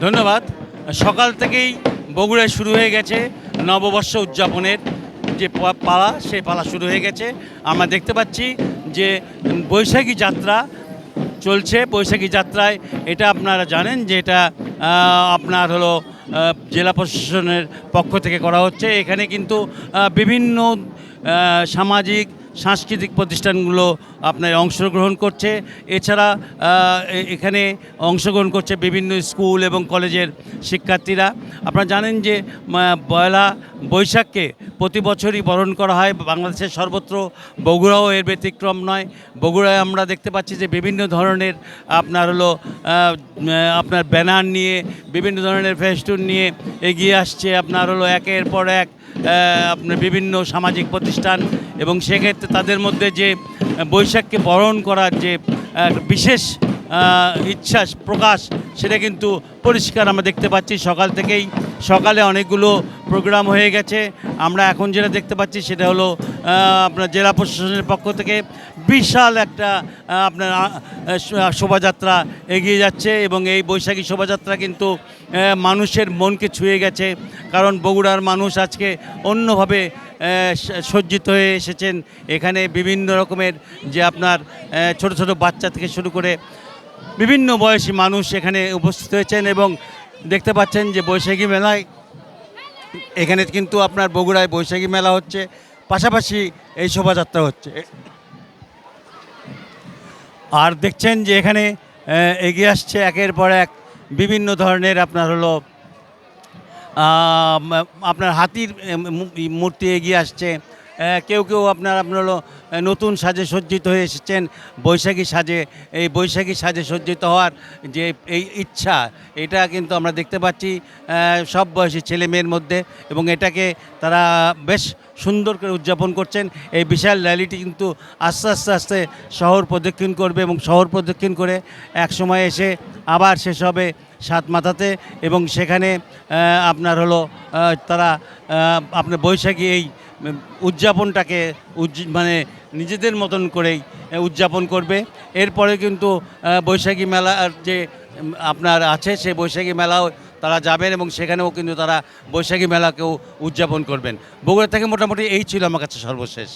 ধন্যবাদ। সকাল থেকেই বগুড়ায় শুরু হয়ে গেছে নববর্ষ উদযাপনের যে পালা, সেই পালা শুরু হয়ে গেছে। আমরা দেখতে পাচ্ছি যে বৈশাখী যাত্রা চলছে। বৈশাখী যাত্রায় এটা আপনারা জানেন যে এটা আপনার হলো জেলা প্রশাসনের পক্ষ থেকে করা হচ্ছে। এখানে কিন্তু বিভিন্ন সামাজিক সাংস্কৃতিক প্রতিষ্ঠানগুলো আপনার অংশগ্রহণ করছে। এছাড়া এখানে অংশগ্রহণ করছে বিভিন্ন স্কুল এবং কলেজের শিক্ষার্থীরা। আপনারা জানেন যে পয়লা বৈশাখকে প্রতি বছরই বরণ করা হয় বাংলাদেশের সর্বত্র, বগুড়াও এর ব্যতিক্রম নয়। বগুড়ায় আমরা দেখতে পাচ্ছি যে বিভিন্ন ধরনের আপনার হলো আপনার ব্যানার নিয়ে, বিভিন্ন ধরনের ফেস্টুন নিয়ে এগিয়ে আসছে আপনার হলো একের পর এক আপনার বিভিন্ন সামাজিক প্রতিষ্ঠান, এবং সেক্ষেত্রে তাদের মধ্যে যে বৈশাখকে বরণ করার যে বিশেষ ইচ্ছা প্রকাশ, সেটা কিন্তু পরিষ্কার আমরা দেখতে পাচ্ছি। সকালে অনেকগুলো প্রোগ্রাম হয়ে গেছে। আমরা এখন যেটা দেখতে পাচ্ছি সেটা হলো আপনার জেলা প্রশাসনের পক্ষ থেকে বিশাল একটা আপনার শোভাযাত্রা এগিয়ে যাচ্ছে, এবং এই বৈশাখী শোভাযাত্রা কিন্তু মানুষের মনকে ছুঁয়ে গেছে। কারণ বগুড়ার মানুষ আজকে অন্যভাবে সজ্জিত হয়ে এসেছেন। এখানে বিভিন্ন রকমের যে আপনার ছোট ছোট বাচ্চা থেকে শুরু করে বিভিন্ন বয়সী মানুষ এখানে উপস্থিত হয়েছেন, এবং দেখতে পাচ্ছেন যে বৈশাখী মেলায় এখানে কিন্তু আপনার বগুড়ায় বৈশাখী মেলা হচ্ছে, পাশাপাশি এই শোভাযাত্রা হচ্ছে। আর দেখছেন যে এখানে এগিয়ে আসছে একের পর এক বিভিন্ন ধরনের আপনার হলো আপনার হাতির মূর্তি এগিয়ে আসছে। কেউ আপনার হলো নতুন সাজে সজ্জিত হয়ে এসেছেন বৈশাখী সাজে। এই বৈশাখী সাজে সজ্জিত হওয়ার যে এই ইচ্ছা, এটা কিন্তু আমরা দেখতে পাচ্ছি সব বয়সী ছেলে মেয়ের মধ্যে, এবং এটাকে তারা বেশ সুন্দর করে উদযাপন করছেন। এই বিশাল র্যালিটি কিন্তু আস্তে আস্তে শহর প্রদক্ষিণ করবে, এবং শহর প্রদক্ষিণ করে এক সময় এসে আবার শেষ হবে সাত মাথাতে, এবং সেখানে আপনার হলো তারা আপনার বৈশাখী এই উদযাপনটাকে মানে নিজেদের মতন করেই উদযাপন করবে। এরপরে কিন্তু বৈশাখী মেলার যে আপনার আছে, সেই বৈশাখী মেলাও তারা যাবেন, এবং সেখানেও কিন্তু তারা বৈশাখী মেলাকেও উদযাপন করবেন। বগুড়া থেকে মোটামুটি এই ছিল আমার কাছে সর্বশেষ।